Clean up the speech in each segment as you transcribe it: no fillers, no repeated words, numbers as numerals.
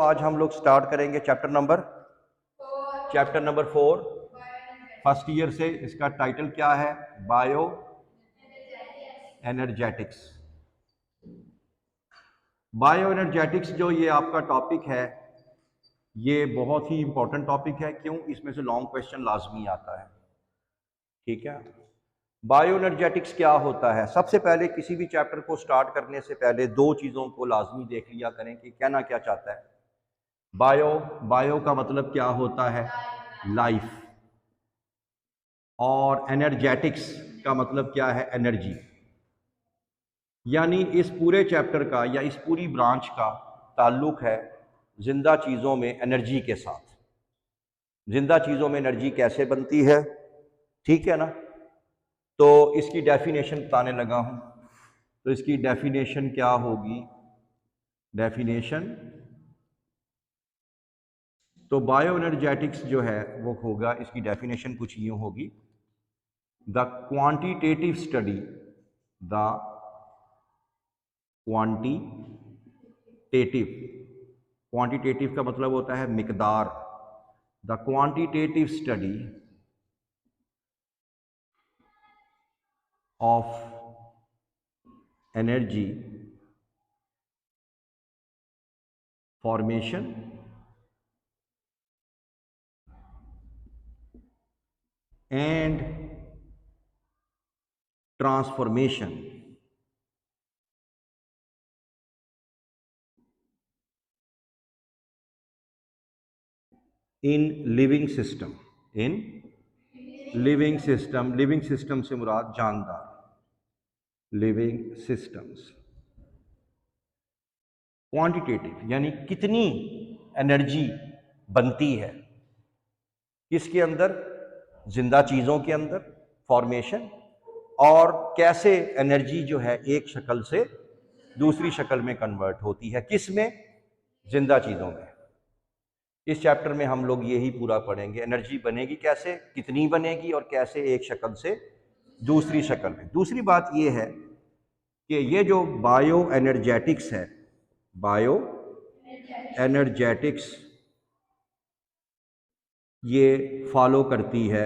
आज हम लोग स्टार्ट करेंगे चैप्टर नंबर 4 फर्स्ट ईयर से। इसका टाइटल क्या है? Bio energetics. बायो एनर्जेटिक्स जो ये आपका टॉपिक है, ये बहुत ही इंपॉर्टेंट टॉपिक है। क्यों? इसमें से लॉन्ग क्वेश्चन लाजमी आता है। ठीक है, बायो एनर्जेटिक्स क्या होता है? सबसे पहले किसी भी चैप्टर को स्टार्ट करने से पहले दो चीज़ों को लाजमी देख लिया करें कि कहना क्या चाहता है। बायो का मतलब क्या होता है? लाइफ। और एनर्जेटिक्स का मतलब क्या है? एनर्जी। यानी इस पूरे चैप्टर का या इस पूरी ब्रांच का ताल्लुक है जिंदा चीज़ों में एनर्जी के साथ। जिंदा चीज़ों में एनर्जी कैसे बनती है, ठीक है ना? तो इसकी डेफिनेशन बताने लगा हूं। तो इसकी डेफिनेशन क्या होगी? डेफिनेशन तो बायो एनर्जेटिक्स जो है वो होगा, इसकी डेफिनेशन कुछ यूं होगी: the quantitative study, the quantitative का मतलब होता है मिकदार। The quantitative study of energy formation and transformation in living system. In living system से मुराद जानदार, लिविंग सिस्टम्स। क्वांटिटेटिव यानी कितनी एनर्जी बनती है, किसके अंदर? जिंदा चीजों के अंदर, फॉर्मेशन। और कैसे एनर्जी जो है एक शक्ल से दूसरी शक्ल में कन्वर्ट होती है, किस में? जिंदा चीजों में। इस चैप्टर में हम लोग यही पूरा पढ़ेंगे, एनर्जी बनेगी कैसे, कितनी बनेगी, और कैसे एक शक्ल से दूसरी शक्ल में। दूसरी बात यह है कि ये जो बायो एनर्जेटिक्स है, बायो एनर्जेटिक्स ये फॉलो करती है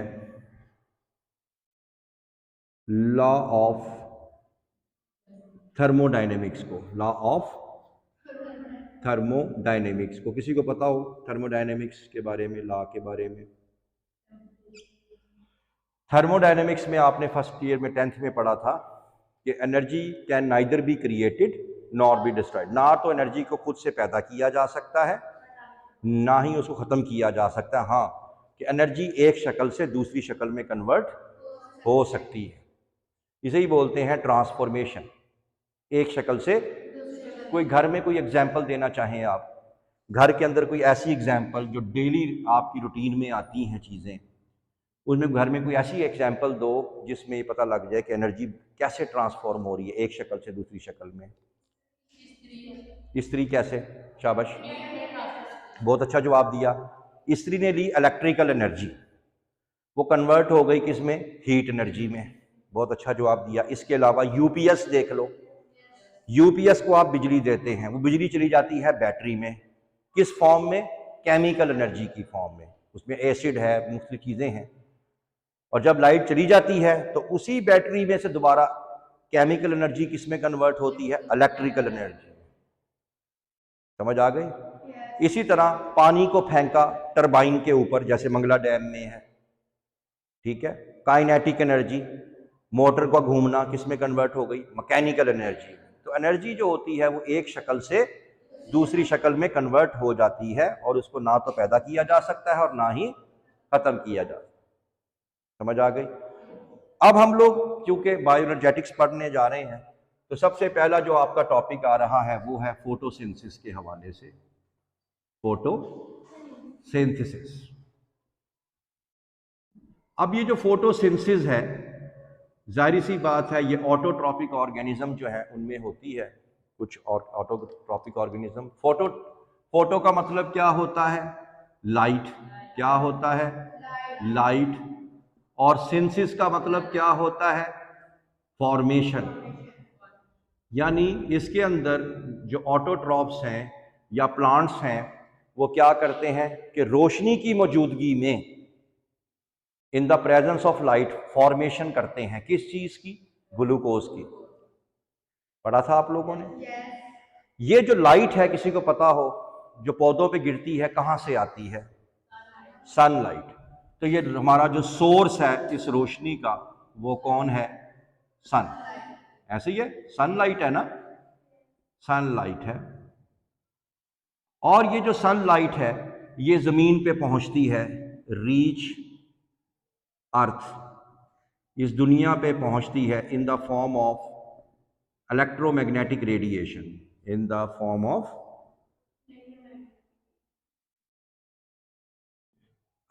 लॉ ऑफ थर्मोडायनेमिक्स को। लॉ ऑफ थर्मोडायनेमिक्स को किसी को पता हो थर्मोडायनेमिक्स के बारे में, लॉ के बारे में? थर्मोडायनेमिक्स में आपने फर्स्ट ईयर में 10th में पढ़ा था कि energy can neither be created nor be destroyed. ना तो एनर्जी को खुद से पैदा किया जा सकता है, ना ही उसको ख़त्म किया जा सकता है। हाँ, कि एनर्जी एक शक्ल से दूसरी शक्ल में कन्वर्ट हो सकती है। इसे ही बोलते हैं ट्रांसफॉर्मेशन, एक शक्ल से। कोई घर में कोई एग्जाम्पल देना चाहें आप, घर के अंदर कोई ऐसी एग्जाम्पल जो डेली आपकी रूटीन में आती हैं चीज़ें, उसमें घर में कोई ऐसी एग्जाम्पल दो जिसमें ये पता लग जाए कि एनर्जी कैसे ट्रांसफॉर्म हो रही है एक शक्ल से दूसरी शक्ल में। इस्त्री कैसे? शाबाश, बहुत अच्छा जवाब दिया। इस्त्री ने ली इलेक्ट्रिकल एनर्जी, वो कन्वर्ट हो गई किस में? हीट एनर्जी में। बहुत अच्छा जवाब दिया। इसके अलावा यूपीएस देख लो, यूपीएस को आप बिजली देते हैं, वो बिजली चली जाती है बैटरी में, किस फॉर्म में? केमिकल एनर्जी की फॉर्म में। उसमें एसिड है, मुख्तलिफ चीज़ें हैं। और जब लाइट चली जाती है तो उसी बैटरी में से दोबारा केमिकल एनर्जी किस में कन्वर्ट होती है? Electrical energy. समझ आ गई? इसी तरह पानी को फेंका टरबाइन के ऊपर, जैसे मंगला डैम में है, ठीक है, काइनेटिक एनर्जी। मोटर का घूमना किस में कन्वर्ट हो गई? Mechanical energy. तो एनर्जी जो होती है वो एक शक्ल से दूसरी शक्ल में कन्वर्ट हो जाती है, और उसको ना तो पैदा किया जा सकता है और ना ही खत्म किया जा सकता। समझ आ गई? अब हम लोग क्योंकि बायो एनर्जेटिक्स पढ़ने जा रहे हैं, तो सबसे पहला जो आपका टॉपिक आ रहा है वो है फोटोसिंथेसिस के हवाले से। फोटोसिंथेसिस। अब ये जो फोटोसिंथेसिस है, जाहिर सी बात है, ये ऑटोट्रॉपिक ऑर्गेनिज्म जो है उनमें होती है। कुछ और ऑटोट्रॉपिक ऑर्गेनिज्म। फोटो का मतलब क्या होता है? लाइट। क्या होता है? लाइट। और सिंथेसिस का मतलब क्या होता है? फॉर्मेशन। यानी इसके अंदर जो ऑटोट्रॉप्स हैं या प्लांट्स हैं, वो क्या करते हैं कि रोशनी की मौजूदगी में in the presence of light formation करते हैं किस चीज की? ग्लूकोज की। पढ़ा था आप लोगों ने? ये जो लाइट है, किसी को पता हो, जो पौधों पे गिरती है, कहां से आती है? सनलाइट। तो ये हमारा जो सोर्स है इस रोशनी का, वो कौन है? सन। ऐसे ही है, सनलाइट है ना, सनलाइट है। और ये जो सनलाइट है ये जमीन पे पहुंचती है, रीच अर्थ, इस दुनिया पे पहुंचती है in the form of electromagnetic radiation, in the form of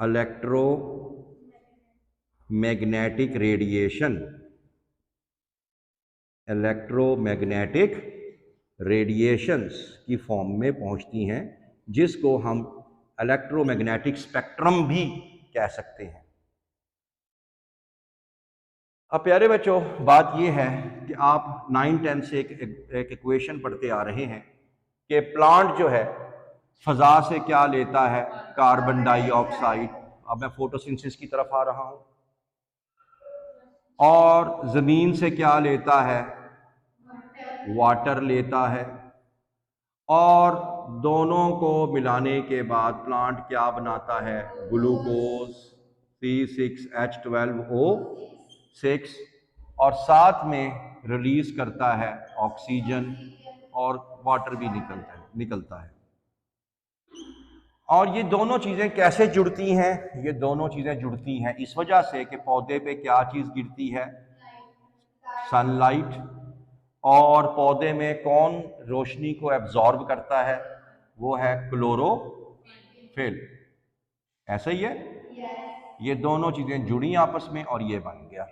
electromagnetic radiation, electromagnetic radiations की फॉर्म में पहुंचती हैं, जिसको हम इलेक्ट्रोमैग्नेटिक स्पेक्ट्रम भी कह सकते हैं। अब प्यारे बच्चों, बात यह है कि आप 9-10 से एक इक्वेशन पढ़ते आ रहे हैं कि प्लांट जो है फजा से क्या लेता है? Carbon dioxide. अब मैं फोटोसिंथेसिस की तरफ आ रहा हूं। और जमीन से क्या लेता है? वाटर लेता है। और दोनों को मिलाने के बाद प्लांट क्या बनाता है? ग्लूकोज C6H12O6, और साथ में रिलीज करता है ऑक्सीजन, और वाटर भी निकलता है। और ये दोनों चीजें कैसे जुड़ती हैं? ये दोनों चीजें जुड़ती हैं इस वजह से कि पौधे पे क्या चीज गिरती है? सनलाइट। और पौधे में कौन रोशनी को एब्जॉर्ब करता है? वो है क्लोरोफिल। ऐसा ही है। ये दोनों चीजें जुड़ी आपस में और ये बन गया।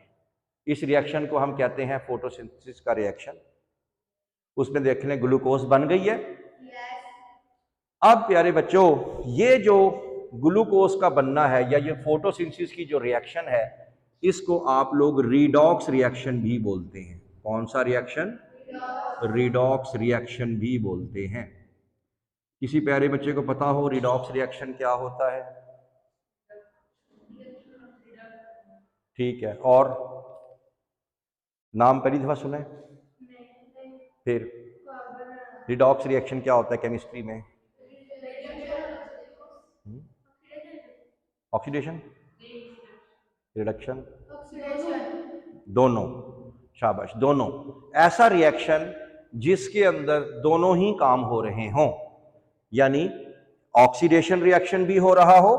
इस रिएक्शन को हम कहते हैं फोटोसिंथेसिस का रिएक्शन। उसमें देख लें ग्लूकोज बन गई है। अब प्यारे बच्चों, ये जो ग्लूकोज का बनना है या ये फोटोसिंथेसिस की जो रिएक्शन है, इसको आप लोग रिडॉक्स रिएक्शन भी बोलते हैं। कौन सा रिएक्शन? रिडॉक्स रिएक्शन भी बोलते हैं। किसी प्यारे बच्चे को पता हो रिडॉक्स रिएक्शन क्या होता है? ठीक है, और नाम पहली दफा सुना है? फिर रिडॉक्स रिएक्शन क्या होता है केमिस्ट्री में? ऑक्सीडेशन, रिडक्शन, दोनों। शाबाश, दोनों। ऐसा रिएक्शन जिसके अंदर दोनों ही काम हो रहे हों, यानी ऑक्सीडेशन रिएक्शन भी हो रहा हो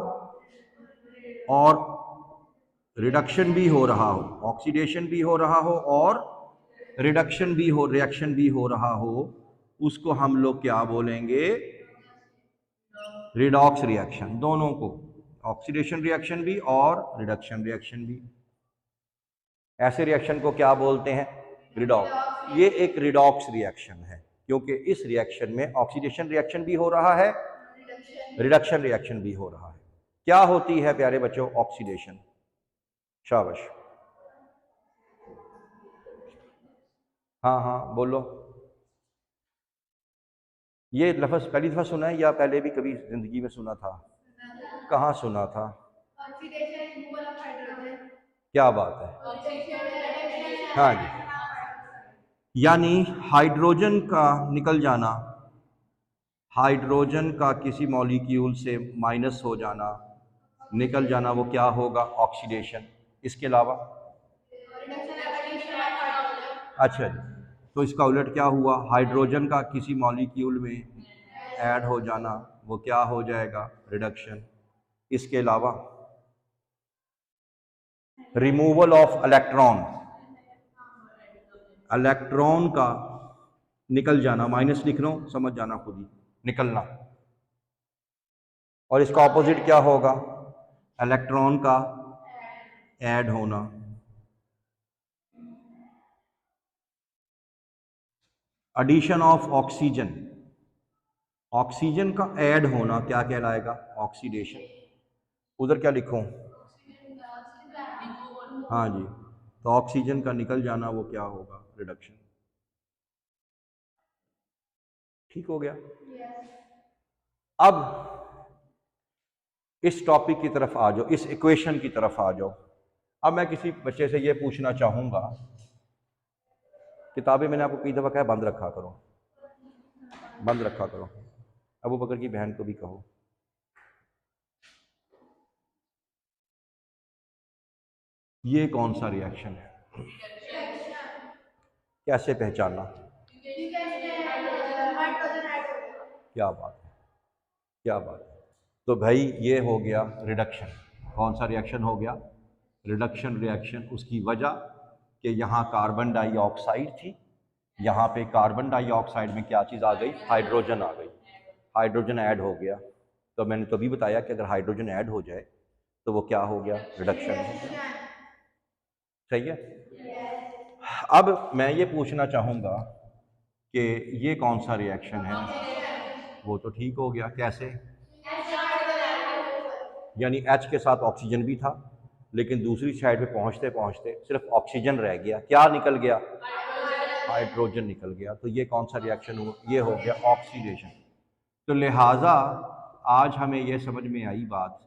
और रिडक्शन भी हो रहा हो, ऑक्सीडेशन भी हो रहा हो और रिडक्शन भी हो, रिएक्शन भी हो रहा हो, उसको हम लोग क्या बोलेंगे? Redox reaction. दोनों को, ऑक्सीडेशन रिएक्शन भी और रिडक्शन रिएक्शन भी। ऐसे रिएक्शन को क्या बोलते हैं? रिडॉक्स। ये एक रिडॉक्स रिएक्शन है क्योंकि इस रिएक्शन में ऑक्सीडेशन रिएक्शन भी हो रहा है, रिडक्शन रिएक्शन भी हो रहा है। क्या होती है प्यारे बच्चों? ऑक्सीडेशन। शाबाश, हाँ हाँ बोलो। ये लफ्ज़ पहली दफ़ा सुना है या पहले भी कभी ज़िंदगी में सुना था? कहाँ सुना था? क्या बात है, हाँ जी। यानी हाइड्रोजन का निकल जाना, हाइड्रोजन का किसी मॉलिक्यूल से माइनस हो जाना, निकल जाना, वो क्या होगा? ऑक्सीडेशन। इसके अलावा अच्छा जी, तो इसका उलट क्या हुआ? हाइड्रोजन का किसी मॉलिक्यूल में ऐड हो जाना, वो क्या हो जाएगा? रिडक्शन। इसके अलावा रिमूवल ऑफ इलेक्ट्रॉन, इलेक्ट्रॉन का निकल जाना, माइनस लिख रहा हूं, समझ जाना खुद ही, निकलना। और इसका ऑपोजिट क्या होगा? इलेक्ट्रॉन का ऐड होना। एडिशन ऑफ ऑक्सीजन, ऑक्सीजन का ऐड होना क्या कहलाएगा? ऑक्सीडेशन। उधर क्या लिखूं? हाँ जी, तो ऑक्सीजन का निकल जाना वो क्या होगा? रिडक्शन। ठीक हो गया। अब इस टॉपिक की तरफ आ जाओ, इस इक्वेशन की तरफ आ जाओ। अब मैं किसी बच्चे से ये पूछना चाहूँगा, किताबें मैंने आपको कई दफ़ा कहा बंद रखा करो, बंद रखा करो। अबू बकर की बहन को भी कहो। ये कौन सा रिएक्शन है? कैसे पहचानना? क्या बात है, क्या बात है। तो भाई ये हो गया रिडक्शन। कौन सा रिएक्शन हो गया? Reduction reaction. उसकी वजह कि यहाँ कार्बन डाइऑक्साइड थी, यहाँ पे कार्बन डाइऑक्साइड में क्या चीज़ आ गई? हाइड्रोजन आ गई। हाइड्रोजन ऐड हो गया। तो मैंने तो भी बताया कि अगर हाइड्रोजन ऐड हो जाए तो वो क्या हो गया? रिडक्शन हो गया। सही है। अब मैं ये पूछना चाहूँगा कि ये कौन सा रिएक्शन है? वो तो ठीक हो गया। कैसे? यानी H के साथ ऑक्सीजन भी था, लेकिन दूसरी साइड पे पहुंचते पहुंचते सिर्फ ऑक्सीजन रह गया। क्या निकल गया? हाइड्रोजन निकल गया। तो ये कौन सा रिएक्शन हुआ? ये हो गया ऑक्सीडेशन। तो लिहाजा आज हमें ये समझ में आई बात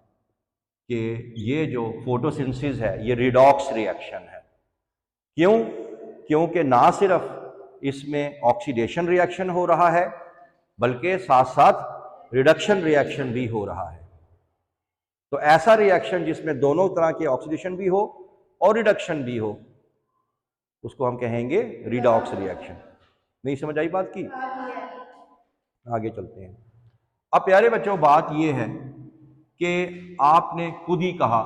कि ये जो फोटोसिंथेसिस है ये रिडॉक्स रिएक्शन है। क्यों? क्योंकि ना सिर्फ इसमें ऑक्सीडेशन रिएक्शन हो रहा है, बल्कि साथ साथ रिडक्शन रिएक्शन भी हो रहा है। तो ऐसा रिएक्शन जिसमें दोनों तरह के ऑक्सीडेशन भी हो और रिडक्शन भी हो, उसको हम कहेंगे रिडॉक्स रिएक्शन। नहीं समझ आई बात की? आगे चलते हैं। अब प्यारे बच्चों, बात यह है कि आपने खुद ही कहा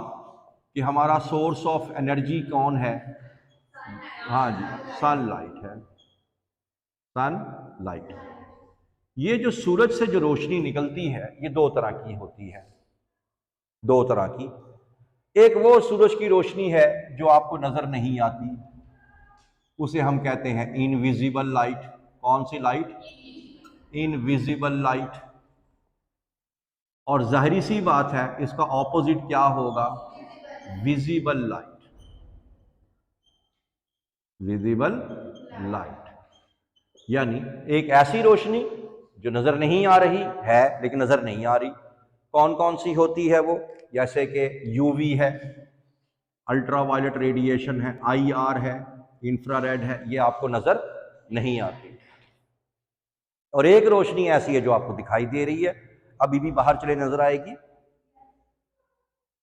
कि हमारा सोर्स ऑफ एनर्जी कौन है? हाँ जी, सनलाइट है। सनलाइट। ये जो सूरज से जो रोशनी निकलती है ये दो तरह की होती है, दो तरह की। एक वो सूरज की रोशनी है जो आपको नजर नहीं आती, उसे हम कहते हैं इनविजिबल लाइट। कौन सी लाइट? Invisible light. और जाहिर सी बात है इसका ऑपोजिट क्या होगा? Visible light. विजिबल लाइट यानी एक ऐसी रोशनी जो नजर नहीं आ रही है, लेकिन नजर नहीं आ रही। कौन कौन सी होती है वो? जैसे कि यूवी है, अल्ट्रावायलेट रेडिएशन है, आईआर है, इंफ्रारेड है, ये आपको नजर नहीं आती। और एक रोशनी ऐसी है जो आपको दिखाई दे रही है, अभी भी बाहर चले नजर आएगी,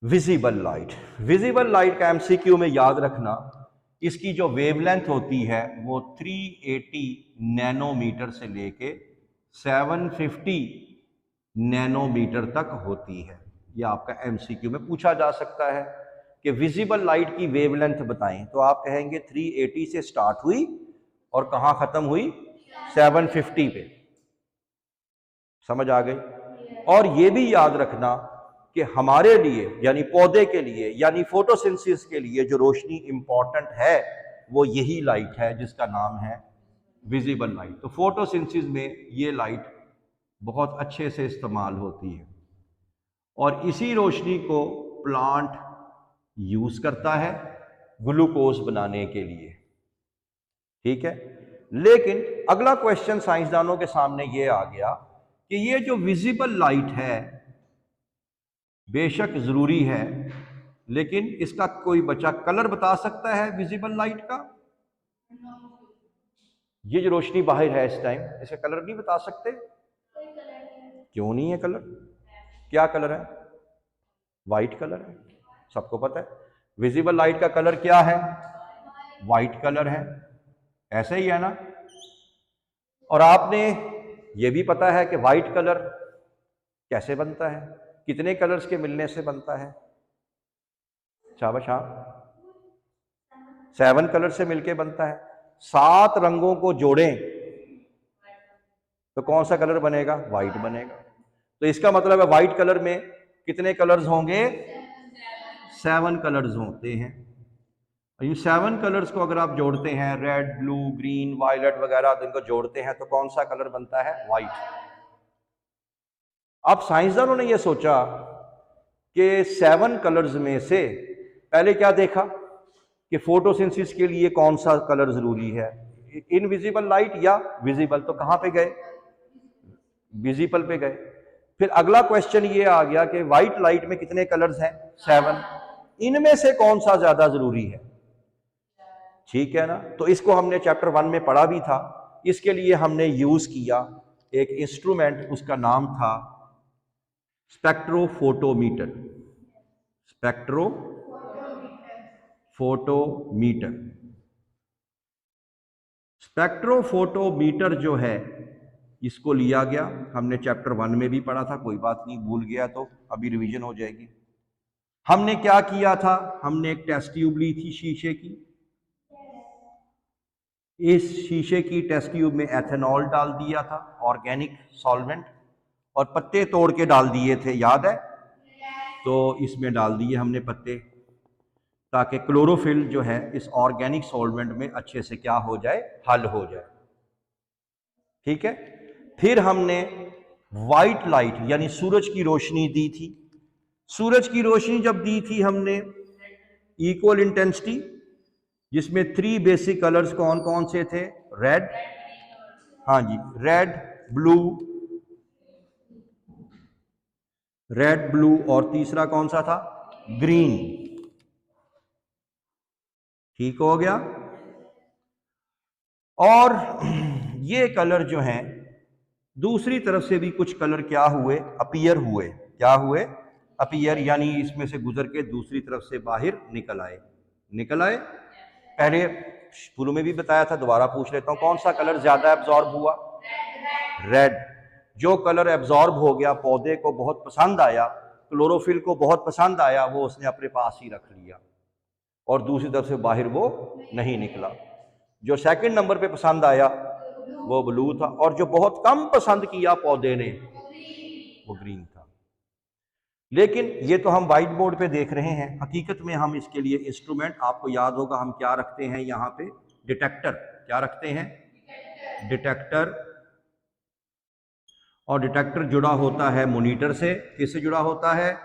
विजिबल लाइट। विजिबल लाइट का एमसीक्यू में याद रखना, इसकी जो वेवलेंथ होती है वो 380 नैनोमीटर से लेके 750 नैनोमीटर तक होती है। यह आपका एमसीक्यू में पूछा जा सकता है कि विजिबल लाइट की वेवलेंथ बताएं, तो आप कहेंगे 380 से स्टार्ट हुई और कहां खत्म हुई? 750 पे। समझ आ गई? और ये भी याद रखना कि हमारे लिए यानी पौधे के लिए यानी फोटोसिंथेसिस के लिए जो रोशनी इंपॉर्टेंट है वो यही लाइट है जिसका नाम है विजिबल लाइट। तो फोटोसिंथेसिस में ये लाइट बहुत अच्छे से इस्तेमाल होती है और इसी रोशनी को प्लांट यूज करता है ग्लूकोज बनाने के लिए। ठीक है। लेकिन अगला क्वेश्चन साइंसदानों के सामने ये आ गया कि ये जो विजिबल लाइट है बेशक जरूरी है, लेकिन इसका कोई बच्चा कलर बता सकता है विजिबल लाइट का? ये जो रोशनी बाहर है इस टाइम, इसका कलर नहीं बता सकते? क्यों नहीं है कलर? क्या कलर है? वाइट कलर है, सबको पता है। विजिबल लाइट का कलर क्या है? वाइट कलर है। ऐसे ही है ना? और आपने ये भी पता है कि वाइट कलर कैसे बनता है, कितने कलर्स के मिलने से बनता है? शाबाश, हाँ, 7 कलर से मिलके बनता है। 7 रंगों को जोड़ें तो कौन सा कलर बनेगा? वाइट बनेगा। तो इसका मतलब है वाइट कलर में कितने कलर्स होंगे? 7 कलर्स होते हैं। ये 7 कलर्स को अगर आप जोड़ते हैं, रेड, ब्लू, ग्रीन, वायलेट वगैरह, तो इनको जोड़ते हैं तो कौन सा कलर बनता है? वाइट। अब साइंसदानों ने यह सोचा कि 7 कलर्स में से पहले क्या देखा कि फोटोसिंथेसिस के लिए कौन सा कलर जरूरी है, इनविजिबल लाइट या विजिबल? तो कहां पे गए? विजिबल पे गए। फिर अगला क्वेश्चन ये आ गया कि व्हाइट लाइट में कितने कलर्स हैं? 7। इनमें से कौन सा ज्यादा जरूरी है? ठीक है ना। तो इसको हमने चैप्टर 1 में पढ़ा भी था। इसके लिए हमने यूज किया एक इंस्ट्रूमेंट, उसका नाम था स्पेक्ट्रोफोटोमीटर। स्पेक्ट्रोफोटोमीटर। स्पेक्ट्रोफोटोमीटर जो है, इसको लिया गया, हमने चैप्टर 1 में भी पढ़ा था, कोई बात नहीं, भूल गया तो अभी रिवीजन हो जाएगी। हमने क्या किया था? हमने एक टेस्ट ट्यूब ली थी शीशे की। इस शीशे की टेस्ट ट्यूब में एथेनॉल डाल दिया था, ऑर्गेनिक सॉल्वेंट, और पत्ते तोड़ के डाल दिए थे, याद है? तो इसमें डाल दिए हमने पत्ते, ताकि क्लोरोफिल जो है इस ऑर्गेनिक सॉल्वेंट में अच्छे से क्या हो जाए, हल हो जाए। ठीक है। फिर हमने वाइट लाइट यानी सूरज की रोशनी दी थी। सूरज की रोशनी जब दी थी हमने इक्वल इंटेंसिटी, जिसमें 3 बेसिक कलर्स कौन कौन से थे? रेड, हाँ जी, रेड ब्लू और तीसरा कौन सा था? ग्रीन। ठीक हो गया। और ये कलर जो हैं, दूसरी तरफ से भी कुछ कलर क्या हुए? अपीयर हुए। क्या हुए? अपीयर, यानी इसमें से गुजर के दूसरी तरफ से बाहर निकल आए। पहले शुरू में भी बताया था, दोबारा पूछ लेता हूं, कौन सा कलर ज्यादा एब्जॉर्ब हुआ? रेड। जो कलर एब्जॉर्ब हो गया, पौधे को बहुत पसंद आया, क्लोरोफिल को बहुत पसंद आया, वो उसने अपने पास ही रख लिया और दूसरी तरफ से बाहर वो नहीं निकला। जो सेकंड नंबर पे पसंद आया वो ब्लू था, और जो बहुत कम पसंद किया पौधे ने वो ग्रीन था। लेकिन ये तो हम व्हाइट बोर्ड पे देख रहे हैं, हकीकत में हम इसके लिए इंस्ट्रूमेंट, आपको याद होगा हम क्या रखते हैं यहाँ पे? डिटेक्टर। क्या रखते हैं? डिटेक्टर। और डिटेक्टर जुड़ा होता है मॉनिटर से। किससे जुड़ा होता है?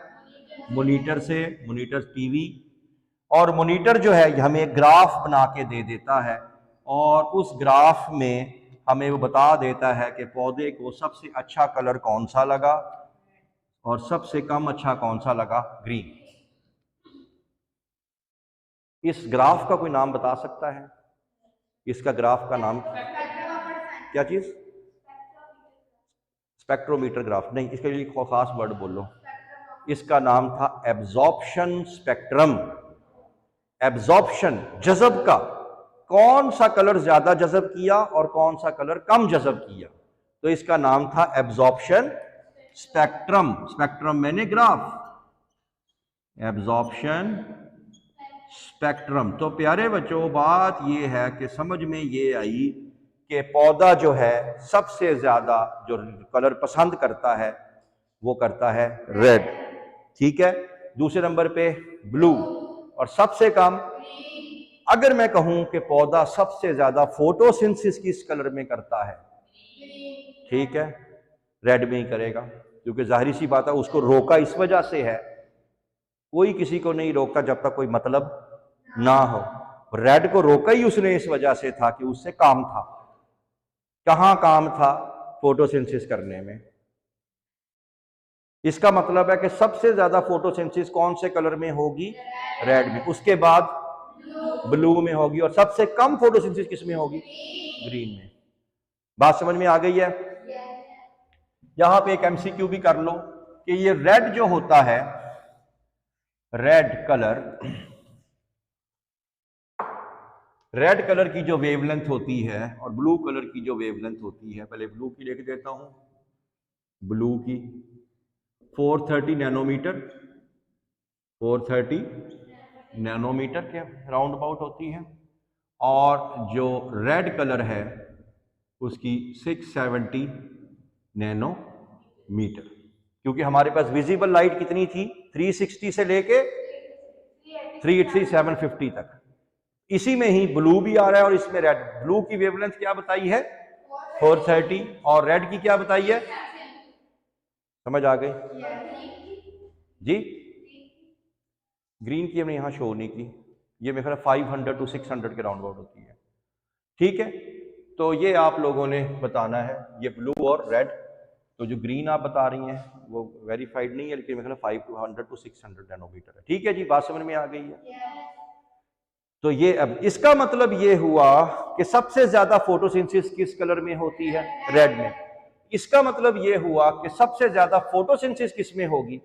मॉनिटर से। Monitor TV. और मॉनिटर जो है हमें ग्राफ बना के दे देता है, और उस ग्राफ में हमें वो बता देता है कि पौधे को सबसे अच्छा कलर कौन सा लगा और सबसे कम अच्छा कौन सा लगा? ग्रीन। इस ग्राफ का कोई नाम बता सकता है? इसका ग्राफ का नाम क्या चीज? स्पेक्ट्रोमीटर ग्राफ नहीं, इसके लिए खास वर्ड बोलो। इसका नाम था एब्जॉर्प्शन स्पेक्ट्रम। एब्जॉर्प्शन, जज़ब का, कौन सा कलर ज्यादा जज़ब किया और कौन सा कलर कम जज़ब किया, तो इसका नाम था एब्जॉर्प्शन स्पेक्ट्रम। स्पेक्ट्रम मैंने ग्राफ, एब्जॉर्प्शन स्पेक्ट्रम। तो प्यारे बच्चों, बात ये है कि समझ में ये आई कि पौधा जो है सबसे ज्यादा जो कलर पसंद करता है वो करता है रेड। ठीक है। दूसरे नंबर पे ब्लू, और सबसे कम, अगर मैं कहूं कि पौधा सबसे ज्यादा फोटोसिंथेसिस किस कलर में करता है, ठीक है, रेड में ही करेगा, क्योंकि जाहिर सी बात है उसको रोका इस वजह से है, कोई किसी को नहीं रोकता जब तक कोई मतलब ना हो। रेड को रोका ही उसने इस वजह से था कि उससे काम था। कहां काम था? फोटोसिंथेसिस करने में। इसका मतलब है कि सबसे ज्यादा फोटोसिंथेसिस कौन से कलर में होगी? रेड में। उसके बाद ब्लू में होगी, और सबसे कम फोटोसिंथेसिस किस में होगी? ग्रीन में। बात समझ में आ गई है? यहां पे एक एमसीक्यू भी कर लो कि ये रेड जो होता है, रेड कलर की जो वेवलेंथ होती है और ब्लू कलर की जो वेवलेंथ होती है, पहले ब्लू की लिख देता हूं, ब्लू की 430 नैनोमीटर, 430 नैनोमीटर के राउंड अबाउट होती है, और जो रेड कलर है उसकी 670 नैनोमीटर। क्योंकि हमारे पास विजिबल लाइट कितनी थी? 360 से लेके 380 750 तक। इसी में ही ब्लू भी आ रहा है और इसमें रेड। ब्लू की वेवलेंथ क्या बताई है? 430, और रेड की क्या बताई है? समझ आ गई जी? ग्रीन की हमने यहां शो नहीं की, ये मेरे ख्याल 500 to 600 के राउंड अबाउट होती है। ठीक है, तो ये आप लोगों ने बताना है, ये ब्लू और रेड तो जो ग्रीन आप बता रही हैं वो वेरीफाइड नहीं है, लेकिन मेरे ख्याल 500 to 600 नैनोमीटर है। ठीक है जी, बात समझ में आ गई है। तो ये अब इसका मतलब ये हुआ कि सबसे ज्यादा फोटोसिंथेसिस किस कलर में होती है? रेड में। इसका मतलब ये हुआ कि सबसे ज्यादा फोटोसिंथेसिस किस में होगी?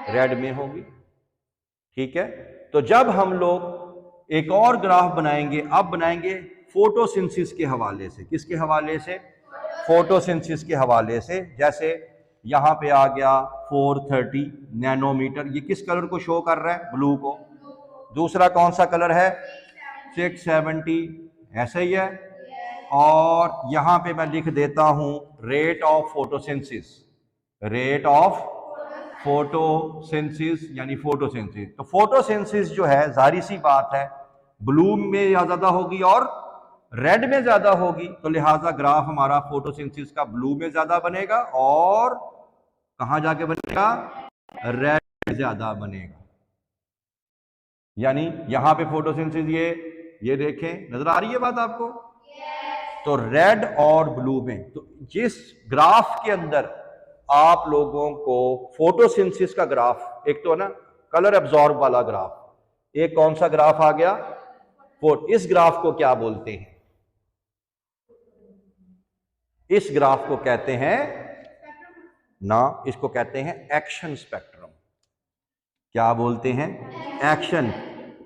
रेड में होगी। ठीक है, तो जब हम लोग एक और ग्राफ बनाएंगे, अब बनाएंगे फोटोसिंथेसिस के हवाले से। किसके हवाले से? फोटोसिंथेसिस के हवाले से। जैसे यहां पे आ गया 430 नैनोमीटर, ये किस कलर को शो कर रहा है? ब्लू को। दूसरा कौन सा कलर है? 670, ऐसा ही है। और यहां पे मैं लिख देता हूं rate of photosynthesis, rate of photosynthesis यानी फोटोसिंथेसिस। तो फोटोसिंथेसिस जो है, जाहिर सी बात है, ब्लू में ज्यादा होगी और रेड में ज्यादा होगी, तो लिहाजा ग्राफ हमारा फोटोसिंथेसिस का ब्लू में ज्यादा बनेगा और कहां जाके बनेगा? रेड में ज्यादा बनेगा। यानी यहां पे फोटोसिंथेसिस ये देखें, नजर आ रही है बात आपको? तो रेड और ब्लू में, तो जिस ग्राफ के अंदर आप लोगों को फोटोसिंथेसिस का ग्राफ, एक तो है ना कलर एब्जॉर्ब वाला ग्राफ, एक कौन सा ग्राफ आ गया? इस ग्राफ को क्या बोलते हैं? इस ग्राफ को कहते हैं ना, इसको कहते हैं एक्शन स्पेक्ट्रम। क्या बोलते हैं? एक्शन।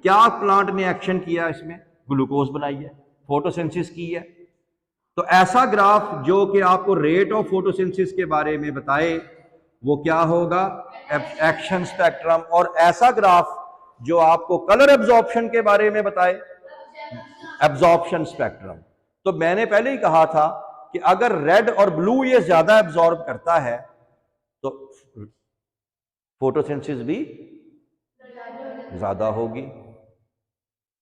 क्या प्लांट ने एक्शन किया? इसमें ग्लूकोज बनाई है, फोटोसिंथेसिस की है। तो ऐसा ग्राफ जो कि आपको रेट ऑफ फोटोसिंथेसिस के बारे में बताए, वो क्या होगा? Action spectrum. और ऐसा ग्राफ जो आपको कलर एब्जॉर्प्शन के बारे में बताए, एब्जॉर्प्शन स्पेक्ट्रम। तो मैंने पहले ही कहा था कि अगर रेड और ब्लू ये ज्यादा एब्जॉर्ब करता है तो फोटोसिंथेसिस भी ज्यादा होगी।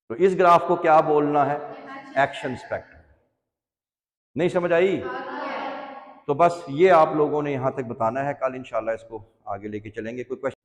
तो इस ग्राफ को क्या बोलना है? Action spectrum. नहीं समझ आई? तो बस ये आप लोगों ने यहां तक बताना है, कल इंशाल्लाह इसको आगे लेके चलेंगे। कोई क्वेश्चन?